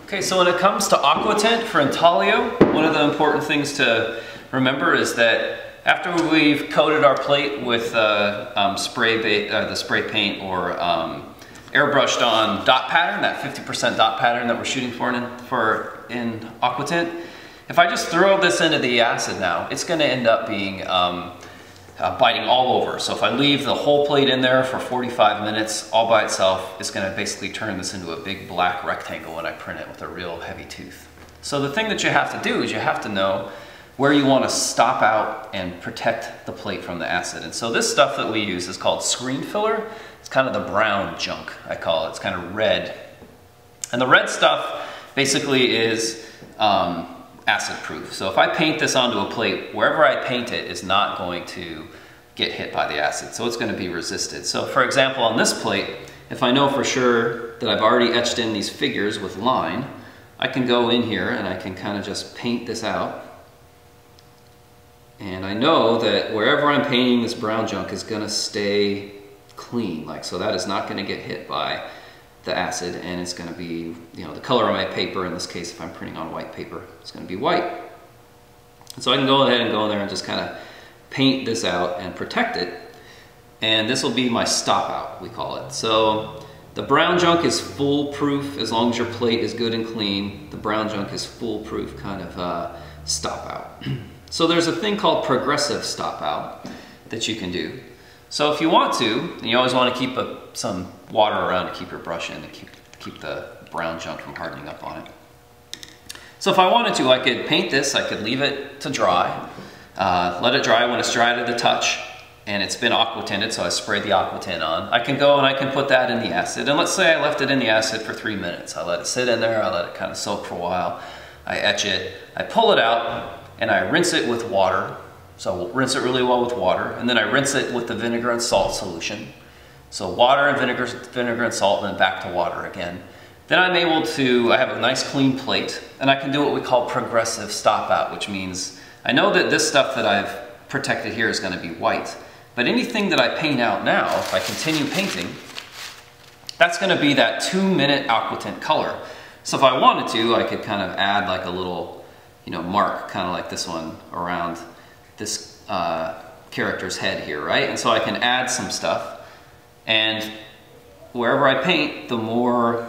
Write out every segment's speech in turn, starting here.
Okay, so when it comes to Aquatint for Intaglio, one of the important things to remember is that after we've coated our plate with the spray paint or airbrushed on dot pattern, that 50% dot pattern that we're shooting for in Aquatint, if I just throw this into the acid now, it's going to end up being biting all over. So if I leave the whole plate in there for 45 minutes all by itself, it's going to basically turn this into a big black rectangle when I print it with a real heavy tooth. So the thing that you have to do is you have to know where you want to stop out and protect the plate from the acid. And so this stuff that we use is called screen filler. It's kind of the brown junk, I call it. It's kind of red. And the red stuff basically is acid proof. So if I paint this onto a plate, wherever I paint it is not going to get hit by the acid. So it's going to be resisted. So for example, on this plate, if I know for sure that I've already etched in these figures with line, I can go in here and I can kind of just paint this out. And I know that wherever I'm painting this brown junk is going to stay clean. So that is not going to get hit by the acid, and it's going to be, the color of my paper, in this case if I'm printing on white paper, it's going to be white. And so I can go ahead and go in there and just kind of paint this out and protect it, and this will be my stop out, we call it. So the brown junk is foolproof as long as your plate is good and clean. The brown junk is foolproof kind of stop out. So there's a thing called progressive stop out that you can do. So if you want to, and you always want to keep some water around to keep your brush in, to keep the brown junk from hardening up on it. So if I wanted to, I could paint this, I could leave it to dry, let it dry when it's dry to the touch, and it's been aquatinted, so I sprayed the Aquatint on. I can go and I can put that in the acid, and let's say I left it in the acid for 3 minutes. I let it sit in there, I let it kind of soak for a while, I etch it, I pull it out, and I rinse it with water. So we'll rinse it really well with water, and then I rinse it with the vinegar and salt solution. So water and vinegar and salt, and then back to water again. Then I'm able to, I have a nice clean plate, and I can do what we call progressive stop out, which means I know that this stuff that I've protected here is going to be white, but anything that I paint out now, if I continue painting, that's going to be that 2-minute Aquatint color. So if I wanted to, I could kind of add like a little, mark, kind of like this one around this character's head here, right? And so I can add some stuff, and wherever I paint, the more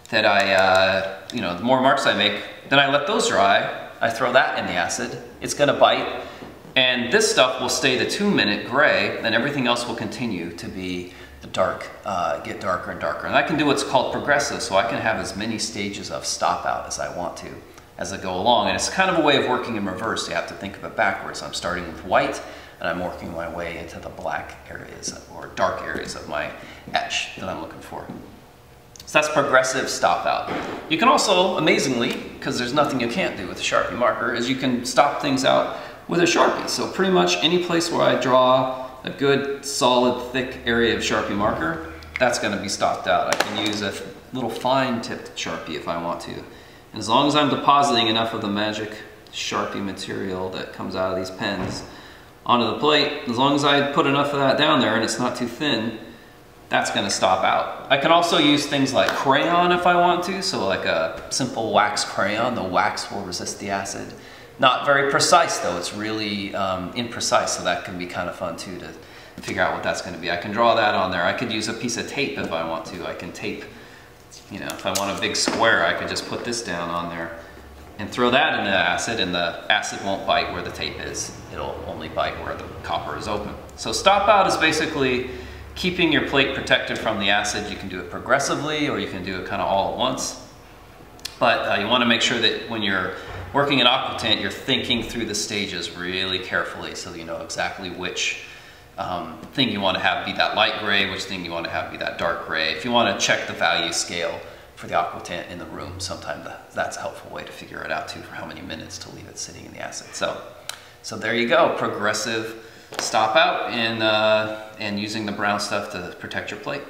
that the more marks I make, then I let those dry, I throw that in the acid, it's gonna bite, and this stuff will stay the 2-minute gray, and everything else will continue to be the dark, get darker and darker. And I can do what's called progressive, so I can have as many stages of stop out as I want to as I go along. And it's kind of a way of working in reverse. You have to think of it backwards. I'm starting with white, and I'm working my way into the black areas or dark areas of my etch that I'm looking for. So that's progressive stop out. You can also, amazingly, because there's nothing you can't do with a Sharpie marker, is you can stop things out with a Sharpie. So pretty much any place where I draw a good, solid, thick area of Sharpie marker, that's going to be stopped out. I can use a little fine-tipped Sharpie if I want to. And as long as I'm depositing enough of the magic Sharpie material that comes out of these pens onto the plate, as long as I put enough of that down there and it's not too thin, that's going to stop out. I can also use things like crayon if I want to, so like a simple wax crayon. The wax will resist the acid. Not very precise though, it's really imprecise, so that can be kind of fun too to figure out what that's going to be. I can draw that on there. I could use a piece of tape if I want to. I can tape, if I want a big square, I could just put this down on there and throw that in the acid, and the acid won't bite where the tape is. It'll only bite where the copper is open. So stop out is basically keeping your plate protected from the acid. You can do it progressively, or you can do it kind of all at once. But you want to make sure that when you're working in Aquatint, you're thinking through the stages really carefully so that you know exactly which thing you want to have be that light gray, which thing you want to have be that dark gray. If you want to check the value scale for the Aquatint in the room, sometimes that's a helpful way to figure it out too, for how many minutes to leave it sitting in the acid. So there you go, progressive stop out and using the brown stuff to protect your plate.